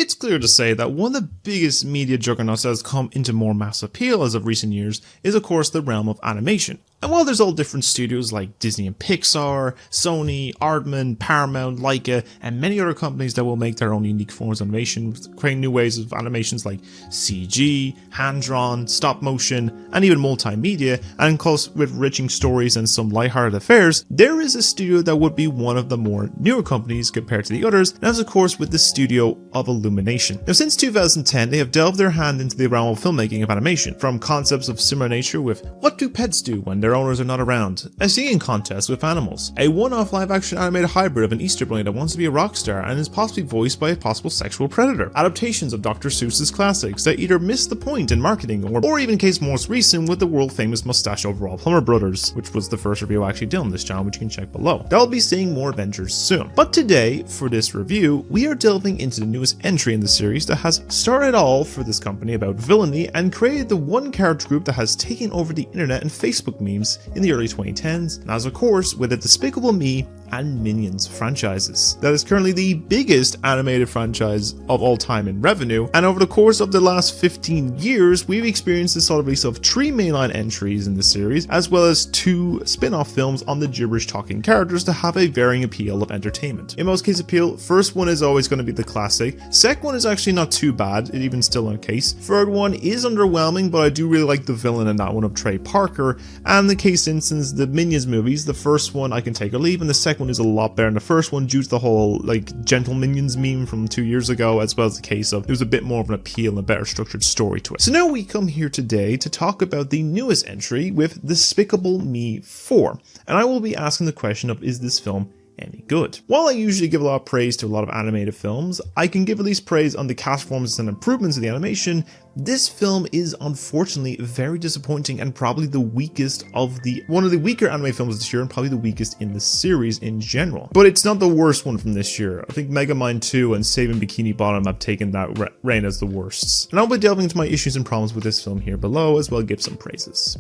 It's clear to say that one of the biggest media juggernauts that has come into more mass appeal as of recent years is of course the realm of animation. And while there's all different studios like Disney and Pixar, Sony, Aardman, Paramount, Laika, and many other companies that will make their own unique forms of animation, creating new ways of animations like CG, hand-drawn, stop-motion, and even multimedia, and of course with enriching stories and some lighthearted affairs, there is a studio that would be one of the more newer companies compared to the others, and that's of course with the studio of Illumination. Now since 2010, they have delved their hand into the realm of filmmaking of animation, from concepts of similar nature with what do pets do when their owners are not around, a singing contest with animals, a one-off live-action animated hybrid of an Easter bunny that wants to be a rock star and is possibly voiced by a possible sexual predator, adaptations of Dr. Seuss's classics that either missed the point in marketing or even case most recent with the world-famous mustache overall Plumber Brothers, which was the first review I actually did on this channel, which you can check below. I'll be seeing more Avengers soon. But today, for this review, we are delving into the newest entry in the series that has started all for this company about villainy and created the one character group that has taken over the internet and Facebook memes in the early 2010s, and as of course with the Despicable Me and Minions franchises. That is currently the biggest animated franchise of all time in revenue, and over the course of the last 15 years, we've experienced the solid release of 3 mainline entries in the series, as well as 2 spin-off films on the gibberish talking characters to have a varying appeal of entertainment. In most cases appeal, first one is always going to be the classic, second one is actually not too bad, it even still on case, third one is underwhelming, but I do really like the villain in that one of Trey Parker, and the case instance, the Minions movies, the first one I can take or leave, and the second one is a lot better than the first one due to the whole like gentle Minions meme from 2 years ago, as well as the case of there's a bit more of an appeal and a better structured story to it. So now we come here today to talk about the newest entry with Despicable Me 4, and I will be asking the question of, is this film any good? While I usually give a lot of praise to a lot of animated films, I can give at least praise on the cast performances and improvements of the animation. This film is unfortunately very disappointing and probably the weakest of one of the weaker anime films this year, and probably the weakest in the series in general. But it's not the worst one from this year. I think Megamind 2 and Saving Bikini Bottom have taken that reign as the worsts. And I'll be delving into my issues and problems with this film here below, as well as give some praises.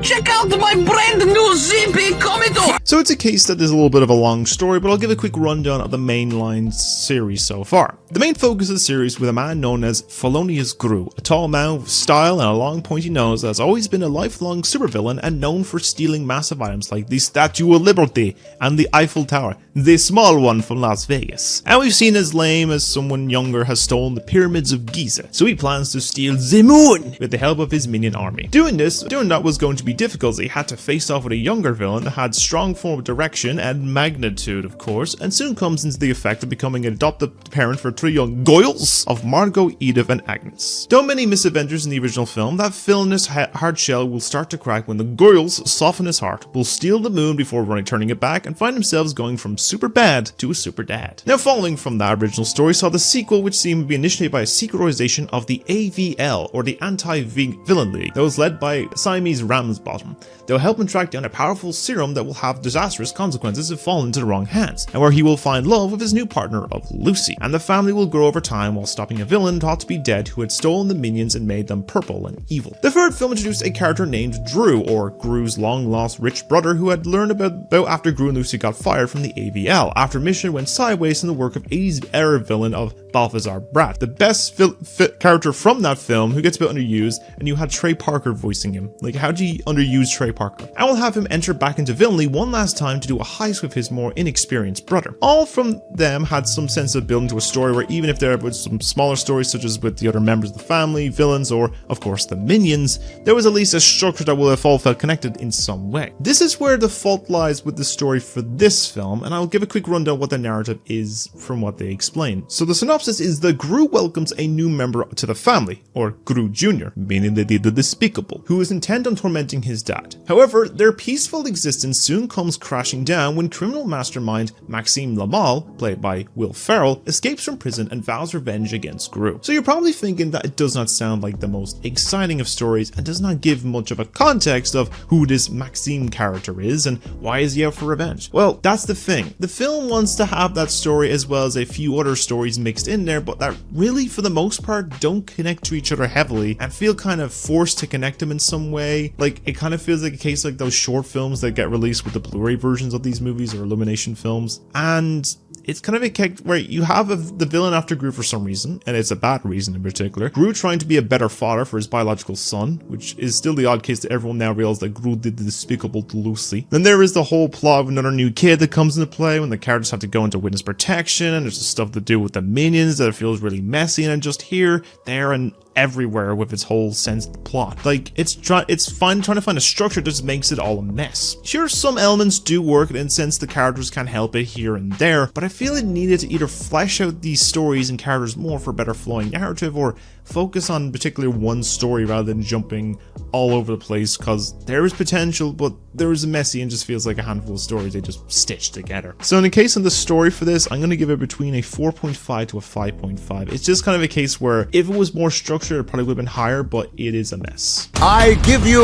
Check out my brand new Zippy Commodore! So it's a case that there's a little bit of a long story, but I'll give a quick rundown of the mainline series so far. The main focus of the series with a man known as Felonious Gru, a tall man with style and a long pointy nose that has always been a lifelong supervillain and known for stealing massive items like the Statue of Liberty and the Eiffel Tower, the small one from Las Vegas. And we've seen as lame as someone younger has stolen the pyramids of Giza, so he plans to steal the moon with the help of his minion army. Doing that was going to be difficult, as he had to face off with a younger villain that had strong form of direction and magnitude, of course, and soon comes into the effect of becoming an adopted parent for 3 young girls of Margot, Edith, and Agnes. Though many misadventures in the original film, that villainous hard shell will start to crack when the girls soften his heart, will steal the moon before turning it back, and find themselves going from super bad to a super dad. Now, following from that original story saw the sequel, which seemed to be initiated by a secret organization of the AVL, or the Anti-Villain League, that was led by Siamese Ramsbottom. They'll help him track down a powerful serum that will have disastrous consequences if fallen into the wrong hands, and where he will find love with his new partner of Lucy, and the family will grow over time while stopping a villain thought to be dead who had stolen the minions and made them purple and evil. The third film introduced a character named Drew, or Gru's long-lost rich brother, who had learned about after Gru and Lucy got fired from the AVL, after mission went sideways in the work of 80s era villain of Balthazar Brat, the best character from that film, who gets a bit underused, and you had Trey Parker voicing him. Like, how do you underuse Trey Parker? I will have him enter back into villainy one last time to do a heist with his more inexperienced brother. All from them had some sense of building to a story where even if there was some smaller stories such as with the other members of the family, villains, or of course the minions, there was at least a structure that will have all felt connected in some way. This is where the fault lies with the story for this film, and I'll give a quick rundown of what the narrative is from what they explain. So the synopsis is that Gru welcomes a new member to the family, or Gru Jr., meaning the despicable, who is intent on tormenting his dad. However, their peaceful existence soon comes crashing down when criminal mastermind Maxime Lamal, played by Will Ferrell, escapes from prison and vows revenge against Gru. So you're probably thinking that it does not sound like the most exciting of stories and does not give much of a context of who this Maxime character is and why is he out for revenge. Well, that's the thing. The film wants to have that story as well as a few other stories mixed in there, but that really for the most part don't connect to each other heavily and feel kind of forced to connect them in some way. Like it kind of feels like a case like those short films that get released with the Blu-ray versions of these movies or Illumination films. And it's kind of a case where you have the villain after Gru for some reason, and it's a bad reason in particular. Gru trying to be a better father for his biological son, which is still the odd case that everyone now realizes that Gru did the despicable to Lucy. Then there is the whole plot of another new kid that comes into play when the characters have to go into witness protection, and there's stuff to do with the minions that feels really messy, and just here, there, and everywhere with its whole sense of the plot. Like it's fine trying to find a structure that just makes it all a mess. Sure, some elements do work in the sense the characters can't help it here and there, but I feel it needed to either flesh out these stories and characters more for better flowing narrative, or focus on particularly one story rather than jumping all over the place, because there is potential, but there is a messy and just feels like a handful of stories they just stitched together. So in the case of the story for this, I'm going to give it between a 4.5 to a 5.5. It's just kind of a case where if it was more structured, it probably would have been higher, but it is a mess. I give you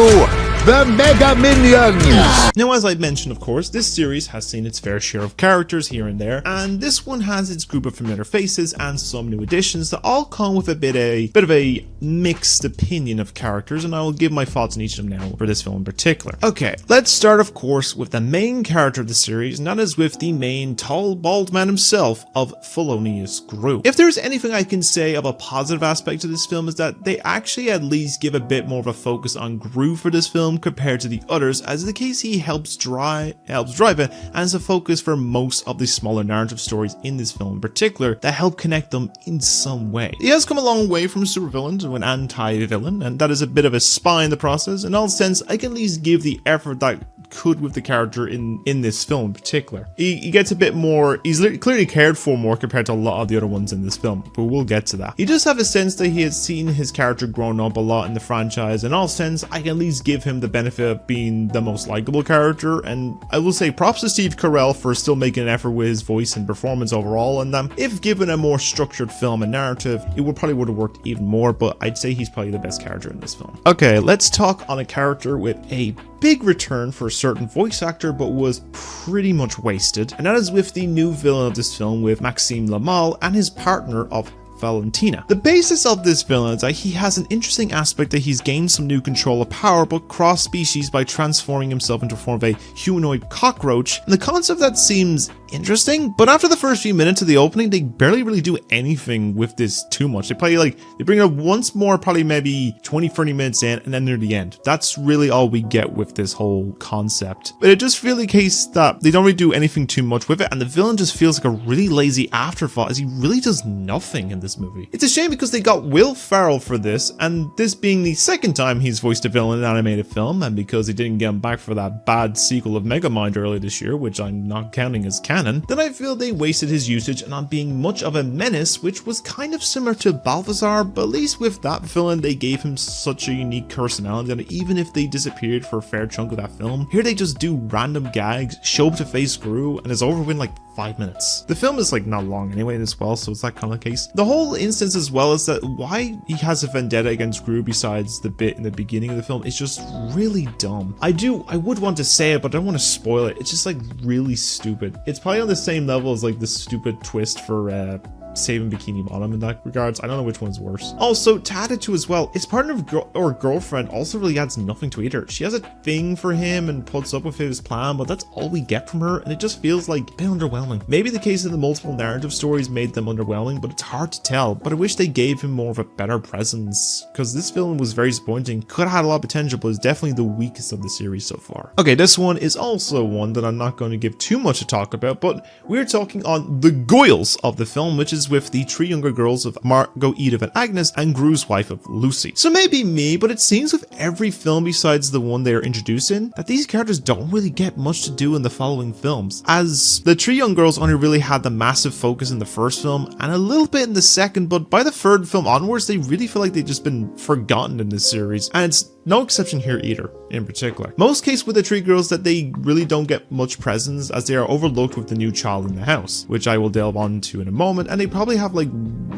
the Mega Minions! Now, as I mentioned, of course, this series has seen its fair share of characters here and there, and this one has its group of familiar faces and some new additions that all come with a bit of a mixed opinion of characters, and I will give my thoughts on each of them now for this film in particular. Okay, let's start, of course, with the main character of the series, and that is with the main tall, bald man himself of Felonious Gru. If there's anything I can say of a positive aspect of this film is that they actually at least give a bit more of a focus on Gru for this film compared to the others, as in the case he helps drive it, and is a focus for most of the smaller narrative stories in this film in particular that help connect them in some way. He has come a long way from a supervillain to an anti-villain, and that is a bit of a spy in the process. In all sense, I can at least give the effort that could with the character in this film in particular. He gets a bit more, he's clearly cared for more compared to a lot of the other ones in this film, but we'll get to that. You just have a sense that he has seen his character grown up a lot in the franchise. In all sense, I can at least give him the benefit of being the most likable character, and I will say props to Steve Carell for still making an effort with his voice and performance overall, and if given a more structured film and narrative, it would have worked even more, but I'd say he's probably the best character in this film. Okay, let's talk on a character with a big return for a certain voice actor, but was pretty much wasted, and that is with the new villain of this film, with Maxime Lamal and his partner of Valentina. The basis of this villain is that he has an interesting aspect that he's gained some new control of power, but cross-species by transforming himself into a form of a humanoid cockroach, and the concept that seems interesting, but after the first few minutes of the opening, they barely really do anything with this too much. They bring it up once more, probably maybe 20-30 minutes in, and then near the end. That's really all we get with this whole concept. But it just feels the case that they don't really do anything too much with it, and the villain just feels like a really lazy afterthought, as he really does nothing in this movie. It's a shame because they got Will Ferrell for this, and this being the second time he's voiced a villain in an animated film, and because they didn't get him back for that bad sequel of Megamind earlier this year, which I'm not counting as canon, then I feel they wasted his usage on not being much of a menace, which was kind of similar to Balthazar, but at least with that villain they gave him such a unique personality that even if they disappeared for a fair chunk of that film, here they just do random gags, show up to face Gru, and it's over within like 5 minutes. The film is not long anyway as well, so it's that kind of case. The whole instance as well is that why he has a vendetta against Gru besides the bit in the beginning of the film is just really dumb. I would want to say it, but I don't want to spoil it. It's just really stupid. It's probably on the same level as the stupid twist for Saving Bikini Bottom in that regards. I don't know which one's worse. Also, to add it to as well, his partner or girlfriend also really adds nothing to either. She has a thing for him and puts up with his plan, but that's all we get from her, and it just feels a bit underwhelming. Maybe the case of the multiple narrative stories made them underwhelming, but it's hard to tell. But I wish they gave him more of a better presence, because this film was very disappointing. Could have had a lot of potential, but is definitely the weakest of the series so far. Okay, this one is also one that I'm not going to give too much to talk about, but we're talking on the Goyles of the film, which is with the three younger girls of Margot, Edith, and Agnes, and Gru's wife of Lucy. So maybe me, but it seems with every film besides the one they are introduced in, that these characters don't really get much to do in the following films, as the three young girls only really had the massive focus in the first film, and a little bit in the second, but by the third film onwards, they really feel like they've just been forgotten in this series, and it's no exception here either, in particular. Most case with the three girls that they really don't get much presence, as they are overlooked with the new child in the house, which I will delve on to in a moment, and they probably have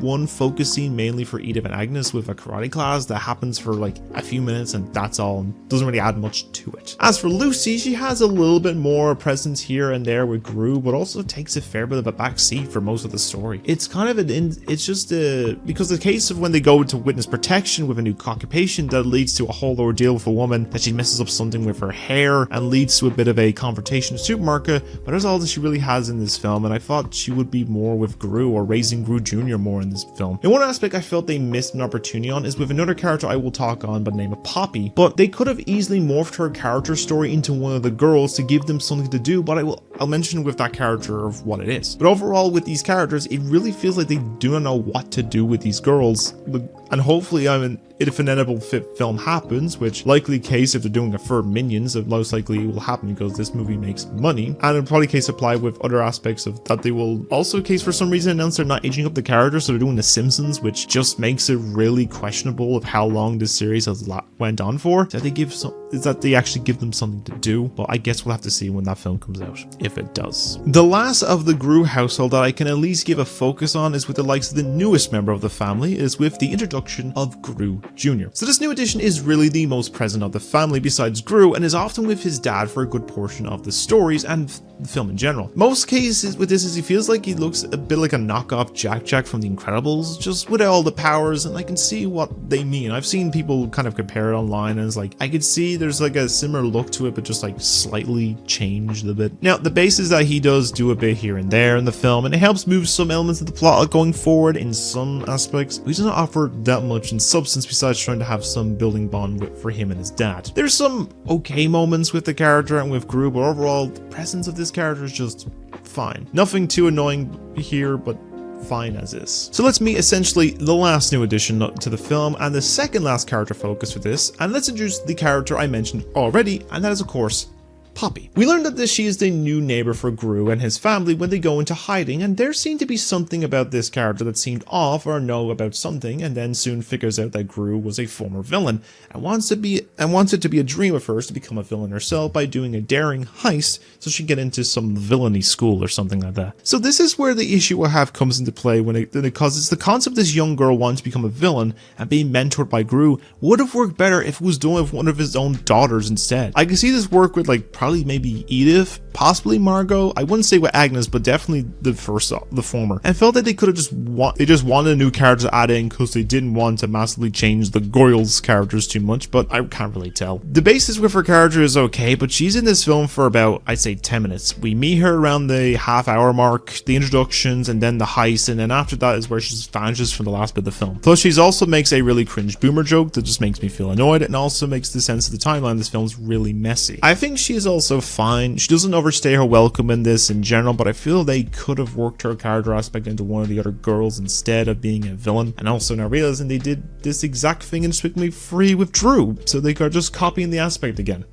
one focus scene mainly for Edith and Agnes with a karate class that happens for like a few minutes, and that's all, and doesn't really add much to it. As for Lucy, she has a little bit more presence here and there with Gru, but also takes a fair bit of a backseat for most of the story. It's kind of because the case of when they go to witness protection with a new occupation that leads to a whole ordeal with a woman, that she messes up something with her hair and leads to a bit of a confrontation in the supermarket, but that's all that she really has in this film, and I thought she would be more with Gru, or raising Gru Jr. more in this film. And one aspect I felt they missed an opportunity on is with another character I will talk on by the name of Poppy, but they could have easily morphed her character story into one of the girls to give them something to do, but I'll mention with that character of what it is. But overall with these characters, it really feels like they do not know what to do with these girls, and hopefully if an inevitable film happens, which likely case if they're doing a third Minions, it most likely will happen because this movie makes money, and it'll probably case apply with other aspects of that. They will also case for some reason announce they're not aging up the characters, so they're doing The Simpsons, which just makes it really questionable of how long this series has went on for. That they actually give them something to do, but I guess we'll have to see when that film comes out, if it does. The last of the Gru household that I can at least give a focus on is with the likes of the newest member of the family, is with the introduction of Gru Jr. So this new addition is really the most present of the family besides Gru, and is often with his dad for a good portion of the stories and the film in general. Most cases with this is he feels like he looks a bit like a knockoff Jack from The Incredibles, just with all the powers, and I can see what they mean. I've seen people kind of compare it online, and it's like, I could see there's like a similar look to it, but just like slightly changed a bit. Now, the base is that he does do a bit here and there in the film, and it helps move some elements of the plot going forward in some aspects, but he does not offer that much in substance besides trying to have some building bond for him and his dad. There's some okay moments with the character and with Gru, but overall, the presence of this character is just fine. Nothing too annoying here, but fine as is. So let's meet essentially the last new addition to the film and the second last character focus for this, and let's introduce the character I mentioned already, and that is of course Poppy. We learned that she is the new neighbor for Gru and his family when they go into hiding, and there seemed to be something about this character that seemed off or know about something, and then soon figures out that Gru was a former villain and wants it to be a dream of hers to become a villain herself by doing a daring heist so she can get into some villainy school or something like that. So this is where the issue I have comes into play because it's the concept this young girl wants to become a villain and being mentored by Gru would have worked better if it was done with one of his own daughters instead. I can see this work with probably maybe Edith, possibly Margot. I wouldn't say with Agnes, but definitely the former. And felt that they could have they just wanted a new character to add in because they didn't want to massively change the Goyle's characters too much, but I can't really tell. The basis with her character is okay, but she's in this film for about, I'd say 10 minutes. We meet her around the half-hour mark, the introductions, and then the heist, and then after that is where she vanishes from the last bit of the film. Plus, she also makes a really cringe boomer joke that just makes me feel annoyed, and also makes the sense of the timeline of this film is really messy. I think she is also fine. She doesn't overstay her welcome in this in general, but I feel they could have worked her character aspect into one of the other girls instead of being a villain. And also now realizing they did this exact thing in Despicable Me 3 with Drew, so they are just copying the aspect again.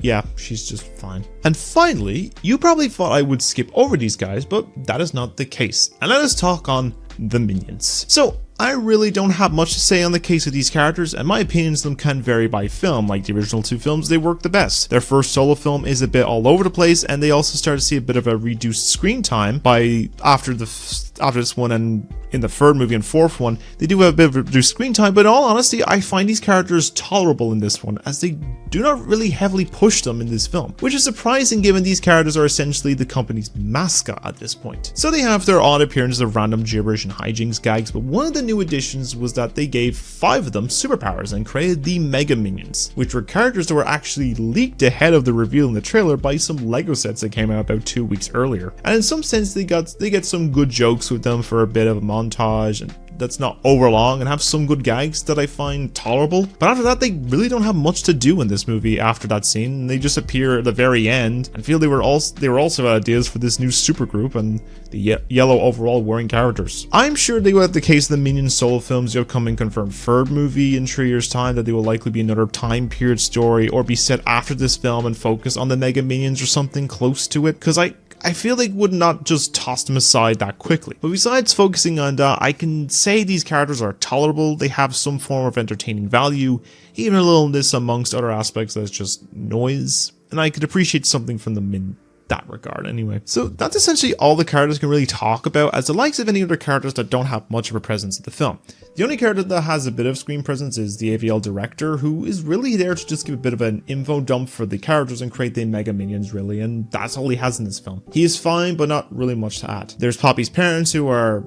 Yeah, she's just fine. And finally, you probably thought I would skip over these guys, but that is not the case. And let us talk on the Minions. So, I really don't have much to say on the case of these characters, and my opinions of them can vary by film. Like the original two films, they work the best. Their first solo film is a bit all over the place, and they also start to see a bit of a reduced screen time after this one, and in the third movie and fourth one, they do have a bit of reduced screen time, but in all honesty, I find these characters tolerable in this one, as they do not really heavily push them in this film, which is surprising given these characters are essentially the company's mascot at this point. So they have their odd appearances of random gibberish and hijinks gags, but one of the new additions was that they gave 5 of them superpowers and created the Mega Minions, which were characters that were actually leaked ahead of the reveal in the trailer by some Lego sets that came out about 2 weeks earlier. And in some sense, they get some good jokes with them for a bit of a montage, and that's not over long, and have some good gags that I find tolerable. But after that, they really don't have much to do in this movie after that scene. They just appear at the very end, and feel they were also ideas for this new supergroup and the yellow overall wearing characters. I'm sure they will have the case of the Minions solo films, the upcoming confirmed third movie in 3 years' time, that they will likely be another time period story or be set after this film and focus on the Mega Minions or something close to it, because I feel they would not just toss them aside that quickly. But besides focusing on that, I can say these characters are tolerable, they have some form of entertaining value, even a little this amongst other aspects that's just noise, and I could appreciate something from them that regard anyway. So that's essentially all the characters can really talk about, as the likes of any other characters that don't have much of a presence in the film. The only character that has a bit of screen presence is the AVL director, who is really there to just give a bit of an info dump for the characters and create the Mega Minions really, and that's all he has in this film. He is fine, but not really much to add. There's Poppy's parents, who are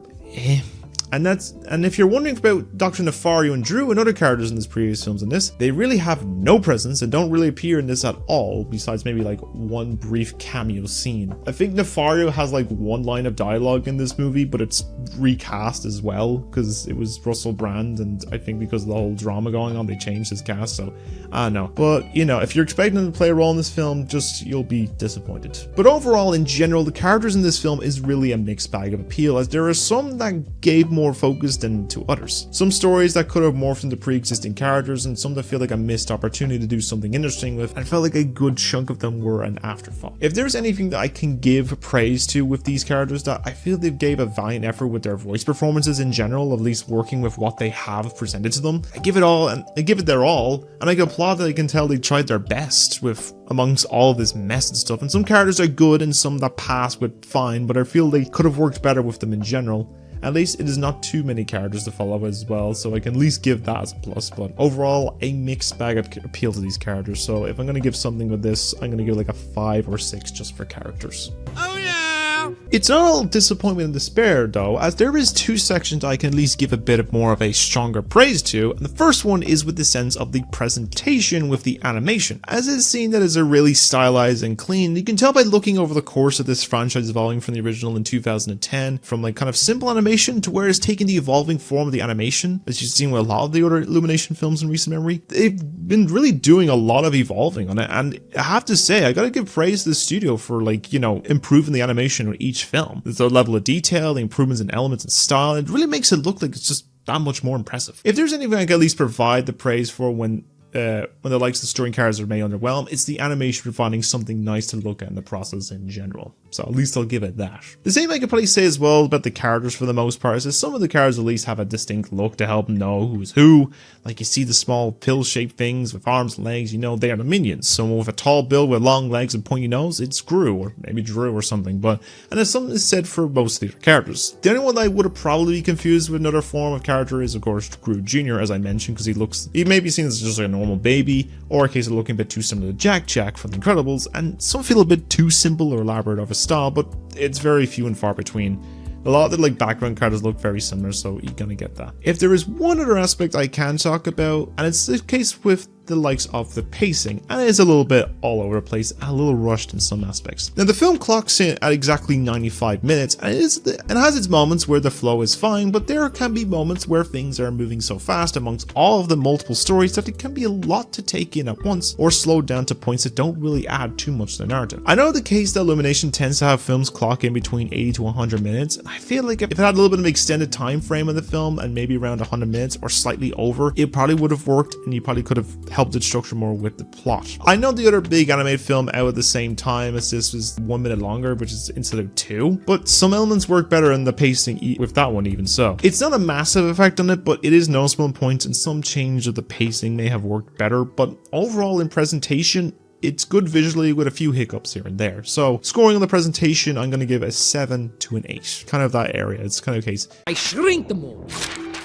and if you're wondering about Dr. Nefario and Drew and other characters in this previous films, in this, they really have no presence and don't really appear in this at all, besides maybe like one brief cameo scene. I think Nefario has like one line of dialogue in this movie, but it's recast as well because it was Russell Brand, and I think because of the whole drama going on, they changed his cast, so I don't know. But you know, if you're expecting him to play a role in this film, you'll be disappointed. But overall, in general, the characters in this film is really a mixed bag of appeal, as there are some that gave more focus than to others. Some stories that could have morphed into pre-existing characters, and some that feel like a missed opportunity to do something interesting with, and felt like a good chunk of them were an afterthought. If there's anything that I can give praise to with these characters, that I feel they gave a valiant effort with their voice performances in general, at least working with what they have presented to them. I give it their all, and I can applaud that I can tell they tried their best with amongst all of this mess and stuff. And some characters are good and some that pass with fine, but I feel they could have worked better with them in general. At least it is not too many characters to follow as well, so I can at least give that as a plus. But overall, a mixed bag of appeal to these characters. So if I'm going to give something with this, I'm going to give like a 5 or 6 just for characters. Oh yeah! It's not all disappointment and despair though, as there is 2 sections I can at least give a bit more of a stronger praise to, and the first one is with the sense of the presentation with the animation, as it's seen that is a really stylized and clean. You can tell by looking over the course of this franchise evolving from the original in 2010, from like kind of simple animation to where it's taking the evolving form of the animation, as you've seen with a lot of the other Illumination films in recent memory. They've been really doing a lot of evolving on it, and I have to say, I gotta give praise to the studio for, like, you know, improving the animation with each film. The level of detail, the improvements in elements and style, it really makes it look like it's just that much more impressive. If there's anything I can at least provide the praise for when the likes of the story and characters may underwhelm, it's the animation providing something nice to look at in the process in general. So at least I'll give it that. The same I could probably say as well about the characters for the most part, is that some of the characters at least have a distinct look to help know who's who. Like you see the small pill-shaped things with arms and legs, you know they are the minions. Someone with a tall build with long legs and pointy nose, it's Gru, or maybe Drew or something. And as something is said for most of the other characters. The only one that I would have probably be confused with another form of character is of course Gru Jr., as I mentioned, because he may be seen as just like a normal baby, or a case of looking a bit too similar to Jack from The Incredibles, and some feel a bit too simple or elaborate of a style, but it's very few and far between. A lot of the like background characters look very similar, so you're gonna get that. If there is one other aspect I can talk about, and it's the case with the likes of the pacing, and it is a little bit all over the place and a little rushed in some aspects. Now the film clocks in at exactly 95 minutes, and it has its moments where the flow is fine, but there can be moments where things are moving so fast amongst all of the multiple stories that it can be a lot to take in at once, or slowed down to points that don't really add too much to the narrative. I know the case that Illumination tends to have films clock in between 80 to 100 minutes, and I feel like if it had a little bit of an extended time frame of the film, and maybe around 100 minutes or slightly over, it probably would have worked, and you probably could have helped it structure more with the plot. I know the other big animated film out at the same time as this was 1 minute longer, which is instead of 2, but some elements work better in the pacing with that one even so. It's not a massive effect on it, but it is noticeable in points, and some change of the pacing may have worked better, but overall in presentation, it's good visually with a few hiccups here and there. So scoring on the presentation, I'm going to give a 7 to an 8. Kind of that area. It's kind of a case. I shrink the moon.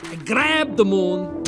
I grab the moon.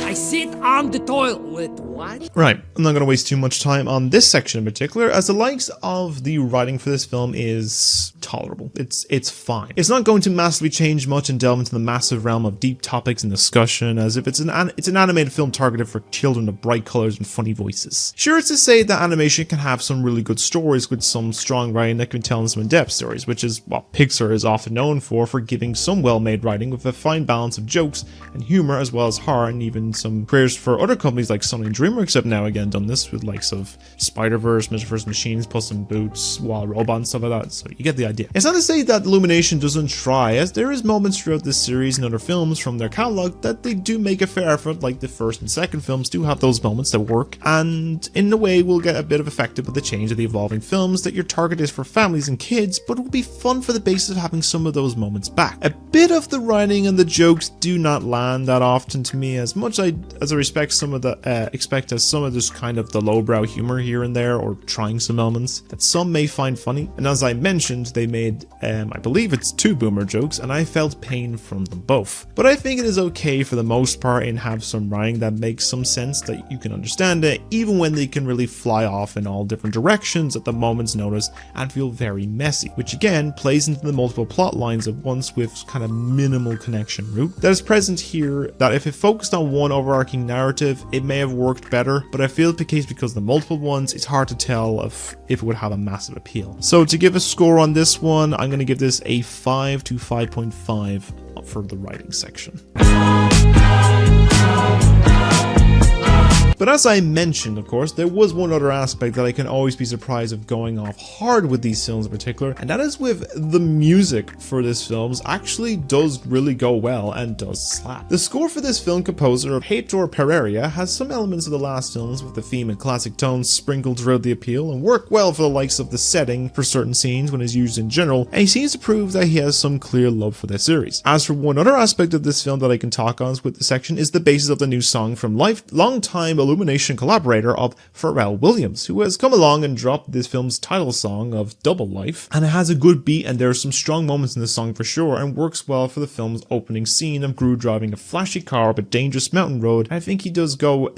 I sit on the toilet. What? Right, I'm not going to waste too much time on this section in particular, as the likes of the writing for this film is tolerable. It's fine. It's not going to massively change much and delve into the massive realm of deep topics and discussion, as if it's an animated film targeted for children of bright colors and funny voices. Sure, it's to say that animation can have some really good stories with some strong writing that can tell some in-depth stories, which is what Pixar is often known for giving some well-made writing with a fine balance of jokes and humor, as well as horror, and even some creators for other companies like Sony and DreamWorks have now again done this with likes of Spider-Verse, Mr. First Machines, Puss in Boots, Wild Robot and stuff like that, so you get the idea. idea. It's not to say that Illumination doesn't try, as there is moments throughout this series and other films from their catalog that they do make a fair effort, like the first and second films do have those moments that work, and in a way will get a bit of affected with the change of the evolving films that your target is for families and kids, but it will be fun for the basis of having some of those moments back. A bit of the writing and the jokes do not land that often to me, as much as I respect some of the expect as some of this kind of the lowbrow humor here and there, or trying some elements that some may find funny. And as I mentioned, they made I believe it's 2 boomer jokes, and I felt pain from them both. But I think it is okay for the most part and have some writing that makes some sense, that you can understand it, even when they can really fly off in all different directions at the moment's notice and feel very messy, which again plays into the multiple plot lines at once with kind of minimal connection route that is present here, that if it focused on one overarching narrative, it may have worked better, but I feel the case because the multiple ones, it's hard to tell if it would have a massive appeal. So to give a score on this one, I'm going to give this a 5 to 5.5 for the writing section. But as I mentioned, of course, there was one other aspect that I can always be surprised of going off hard with these films in particular, and that is with the music for this film actually does really go well and does slap. The score for this film, composer Heitor Pereira, has some elements of the last films with the theme and classic tones sprinkled throughout the appeal and work well for the likes of the setting for certain scenes when it's used in general, and he seems to prove that he has some clear love for this series. As for one other aspect of this film that I can talk on with the section is the basis of the new song from long-time Illumination collaborator of Pharrell Williams, who has come along and dropped this film's title song of Double Life, and it has a good beat and there are some strong moments in the song for sure, and works well for the film's opening scene of Gru driving a flashy car up a dangerous mountain road. I think it does go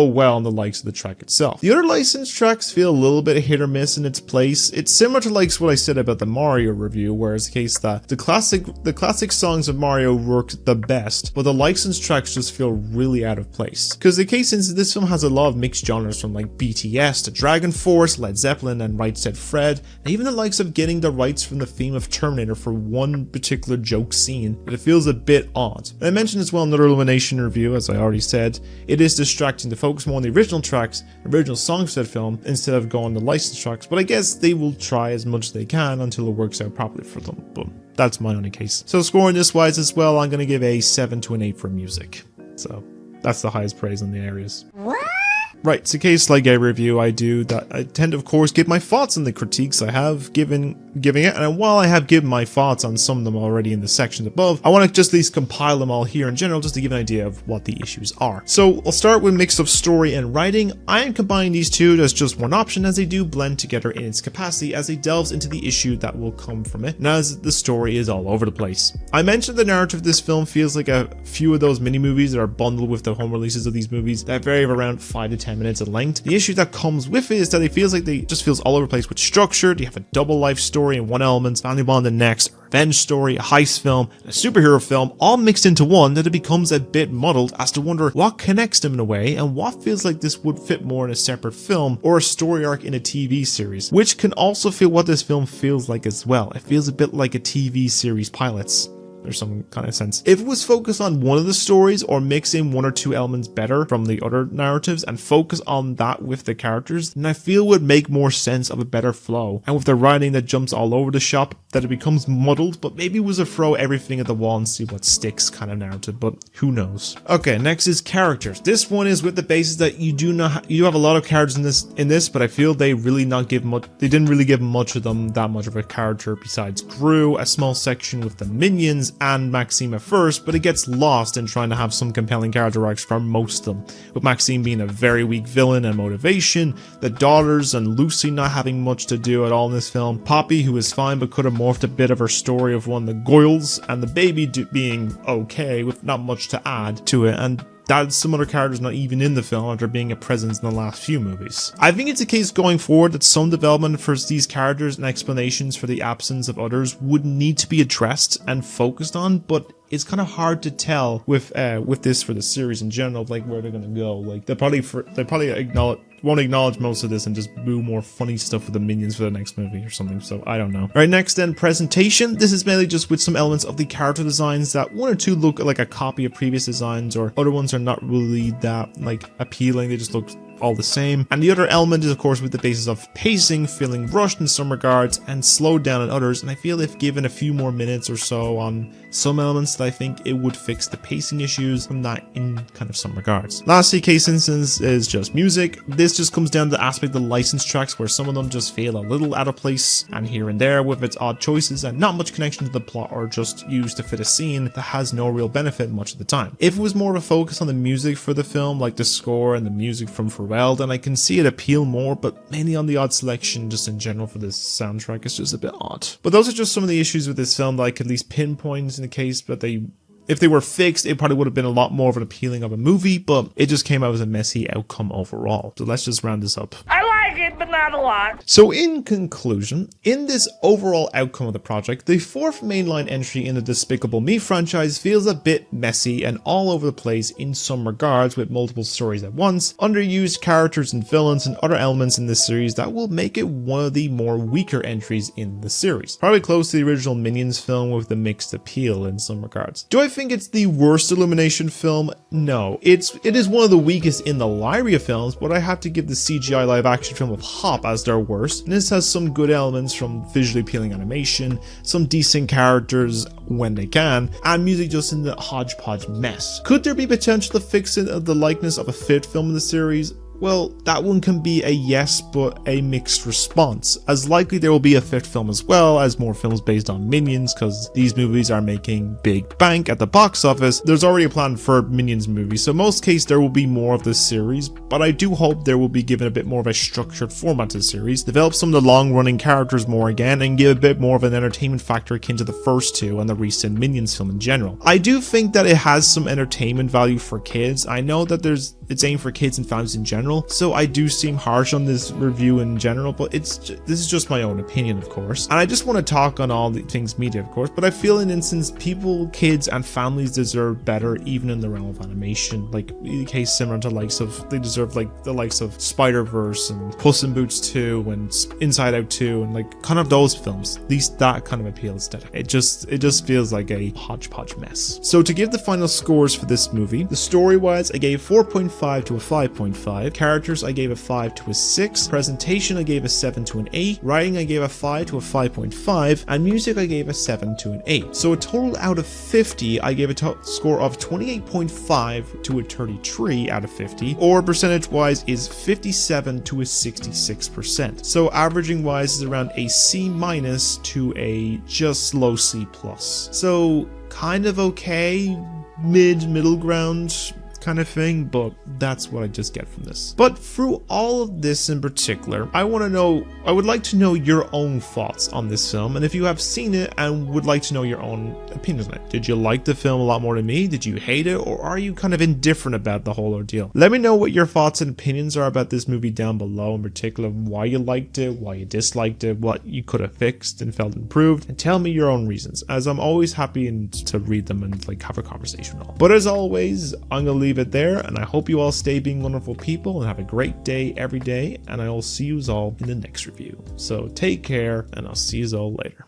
well on the likes of the track itself. The other licensed tracks feel a little bit hit or miss in its place. It's similar to like what I said about the Mario review, where it's the case that the classic songs of Mario worked the best, but the licensed tracks just feel really out of place. Because the case is this film has a lot of mixed genres, from like BTS to Dragon Force, Led Zeppelin, and Right Said Fred, and even the likes of getting the rights from the theme of Terminator for one particular joke scene, but it feels a bit odd. And I mentioned as well in another Illumination review, as I already said, it is distracting to focus more on the original tracks, original songs for that film, instead of going to licensed tracks, but I guess they will try as much as they can until it works out properly for them. But that's my only case. So scoring this wise as well, I'm going to give a 7 to an 8 for music. So that's the highest praise in the areas. Right, it's a case like every review I do that I tend to, of course, give my thoughts on the critiques I have giving it, and while I have given my thoughts on some of them already in the sections above, I want to just at least compile them all here in general just to give an idea of what the issues are. So I'll start with mix of story and writing. I am combining these two as just one option, as they do blend together in its capacity as it delves into the issue that will come from it, and as the story is all over the place. I mentioned the narrative of this film feels like a few of those mini movies that are bundled with the home releases of these movies that vary around 5 to 10 minutes in length. The issue that comes with it is that it feels like they just feels all over the place with structure. You have a double life story in one element, family bond in the next, a revenge story, a heist film, and a superhero film, all mixed into one, that it becomes a bit muddled as to wonder what connects them in a way and what feels like this would fit more in a separate film or a story arc in a TV series, which can also feel what this film feels like as well. It feels a bit like a TV series pilots. There's some kind of sense. If it was focused on one of the stories or mix in one or two elements better from the other narratives and focus on that with the characters, then I feel it would make more sense of a better flow. And with the writing that jumps all over the shop, that it becomes muddled, but maybe it was a throw everything at the wall and see what sticks kind of narrative, but who knows. Okay, next is characters. This one is with the basis that you do have a lot of characters in this, but I feel they didn't really give much of them that much of a character besides Gru, a small section with the minions, and Maxime at first, but it gets lost in trying to have some compelling character arcs for most of them, with Maxime being a very weak villain and motivation, the daughters and Lucy not having much to do at all in this film, Poppy, who is fine but could have morphed a bit of her story of one of the Goyles, and the baby being okay with not much to add to it, and that's some other characters not even in the film after being a presence in the last few movies. I think it's a case going forward that some development for these characters and explanations for the absence of others would need to be addressed and focused on, but it's kind of hard to tell with this for the series in general, like where they're gonna go. Like they probably won't acknowledge most of this and just do more funny stuff with the minions for the next movie or something, so I don't know. Alright, next then, presentation. This is mainly just with some elements of the character designs that one or two look like a copy of previous designs, or other ones are not really that like appealing. They just look all the same. And the other element is of course with the basis of pacing, feeling rushed in some regards and slowed down in others, and I feel if given a few more minutes or so on some elements, that I think it would fix the pacing issues from that in kind of some regards. Lastly, case instance is just music. This just comes down to the aspect of the licensed tracks where some of them just feel a little out of place and here and there with its odd choices and not much connection to the plot, or just used to fit a scene that has no real benefit much of the time. If it was more of a focus on the music for the film, like the score and the music from Pharrell, then I can see it appeal more, but mainly on the odd selection just in general for this soundtrack is just a bit odd. But those are just some of the issues with this film that I could at least pinpoint in the case, but if they were fixed, it probably would have been a lot more of an appealing of a movie, but it just came out as a messy outcome overall. So let's just round this up. I like it, but not a lot. So in conclusion, in this overall outcome of the project, the fourth mainline entry in the Despicable Me franchise feels a bit messy and all over the place in some regards, with multiple stories at once, underused characters and villains, and other elements in this series that will make it one of the more weaker entries in the series. Probably close to the original Minions film with the mixed appeal in some regards. Do I think it's the worst Illumination film? No. It is one of the weakest in the library of films, but I have to give the CGI live action film of Hop as their worst, and this has some good elements from visually appealing animation, some decent characters when they can, and music just in the hodgepodge mess. Could there be potential to fix it of the likeness of a fifth film in the series? Well, that one can be a yes, but a mixed response, as likely there will be a fifth film as well as more films based on Minions, because these movies are making big bank at the box office. There's already a plan for Minions movie, so most case there will be more of this series, but I do hope there will be given a bit more of a structured format to the series, develop some of the long-running characters more again, and give a bit more of an entertainment factor akin to the first two and the recent Minions film in general. I do think that it has some entertainment value for kids. I know that it's aimed for kids and families in general, so I do seem harsh on this review in general, but this is just my own opinion, of course. And I just want to talk on all the things media, of course, but I feel in instance people, kids and families deserve better even in the realm of animation. Like in case similar to they deserve like the likes of Spider-Verse and Puss in Boots 2 and Inside Out 2 and like kind of those films. At least that kind of appeal aesthetic. It just feels like a hodgepodge mess. So to give the final scores for this movie, the story wise I gave 4.5 to a 5.5. Characters I gave a 5 to a 6, presentation I gave a 7 to an 8, writing I gave a 5 to a 5.5, and music I gave a 7 to an 8. So a total out of 50, I gave a score of 28.5 to a 33 out of 50, or percentage wise is 57 to a 66%. So averaging wise is around a C minus to a just low C plus. So kind of okay, middle ground kind of thing, but that's what I just get from this. But through all of this in particular, I would like to know your own thoughts on this film, and if you have seen it and would like to know your own opinions on it. Did you like the film a lot more than me? Did you hate it? Or are you kind of indifferent about the whole ordeal? Let me know what your thoughts and opinions are about this movie down below, in particular why you liked it, why you disliked it, what you could have fixed and felt improved, and tell me your own reasons, as I'm always happy to read them and like have a conversation with all. But as always, I'm gonna leave it there, and I hope you all stay being wonderful people and have a great day every day, and I will see you all in the next review. So take care, and I'll see you all later.